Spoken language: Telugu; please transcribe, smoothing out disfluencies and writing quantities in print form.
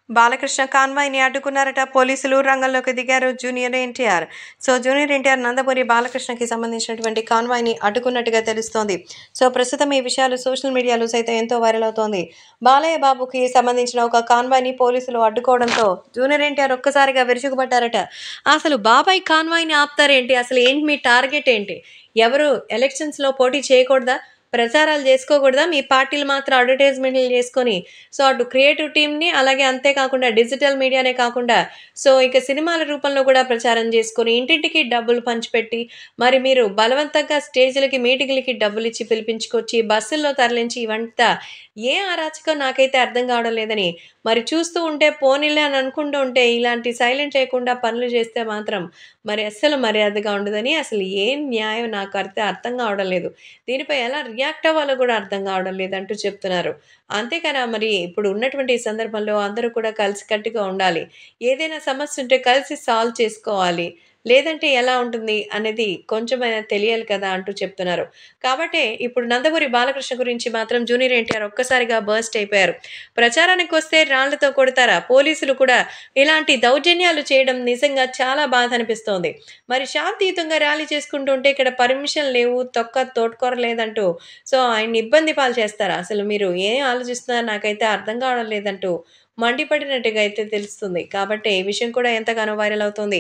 బాలకృష్ణ కాన్వాయ్‌ని అడ్డుకున్నారట పోలీసులు. రంగంలోకి దిగారు జూనియర్ ఎన్టీఆర్. జూనియర్ ఎన్టీఆర్ నందమూరి బాలకృష్ణకి సంబంధించినటువంటి కాన్వాయ్‌ని అడ్డుకున్నట్టుగా తెలుస్తోంది. ప్రస్తుతం ఈ విషయాలు సోషల్ మీడియాలో సైతం ఎంతో వైరల్ అవుతోంది. బాలయ్య బాబుకి సంబంధించిన ఒక కాన్వాయ్‌ని పోలీసులు అడ్డుకోవడంతో జూనియర్ ఎన్టీఆర్ ఒక్కసారిగా విరుచుకుపడ్డారట. అసలు బాబాయ్ కాన్వాయ్‌ని ఆపుతారేంటి? అసలు ఏంటి మీ టార్గెట్ ఏంటి? ఎవరు ఎలక్షన్స్‌లో పోటీ చేయకూడదా? ప్రచారాలు చేసుకోకూడదా? మీ పార్టీలు మాత్రం అడ్వర్టైజ్‌మెంట్‌లు చేసుకొని అటు క్రియేటివ్ టీమ్‌ని అలాగే అంతే కాకుండా డిజిటల్ మీడియానే కాకుండా ఇక సినిమాల రూపంలో కూడా ప్రచారం చేసుకొని ఇంటింటికి డబ్బులు పంచిపెట్టి మరి మీరు బలవంతంగా స్టేజ్‌లకి, మీటింగులకి డబ్బులిచ్చి పిలిపించుకొచ్చి బస్సుల్లో తరలించి ఇవంతా ఏ అరాచకం నాకైతే అర్థం కావడం లేదని మరి చూస్తూ ఉంటే పోనీలే అని అనుకుంటూ ఉంటే ఇలాంటి సైలెంట్ చేయకుండా పనులు చేస్తే మాత్రం మరి అస్సలు మర్యాదగా ఉండదని అసలు ఏం న్యాయం నాకైతే అర్థం కావడం లేదు. దీనిపై ఎలా రియాక్ట్ అవ్వాలో కూడా అర్థం కావడం లేదంటూ చెప్తున్నారు. అంతేకానా మరి ఇప్పుడు ఉన్నటువంటి ఈ సందర్భంలో అందరూ కూడా కలిసికట్టుగా ఉండాలి. ఏదైనా సమస్య ఉంటే కలిసి సాల్వ్ చేసుకోవాలి. లేదంటే ఎలా ఉంటుంది అనేది కొంచెమైనా తెలియాలి కదా! అంటూ చెప్తున్నారు. కాబట్టే ఇప్పుడు నందమూరి బాలకృష్ణ గురించి మాత్రం జూనియర్ ఎన్టీఆర్ ఒక్కసారిగా బర్స్ట్ అయిపోయారు. ప్రచారానికొస్తే రాళ్లతో కొడతారా? పోలీసులు కూడా ఇలాంటి దౌర్జన్యాలు చేయడం నిజంగా చాలా బాధ అనిపిస్తోంది. మరి శాంతియుతంగా ర్యాలీ చేసుకుంటూ ఉంటే ఇక్కడ పర్మిషన్ లేవు, తోటకూర లేదంటూ ఆయన్ని ఇబ్బంది పాలు చేస్తారా? అసలు మీరు ఏం ఆలోచిస్తున్నారో నాకైతే అర్థం కావడం లేదంటూ మండిపడినట్టుగా అయితే తెలుస్తుంది. కాబట్టే ఈ విషయం కూడా ఎంతగానో వైరల్ అవుతోంది.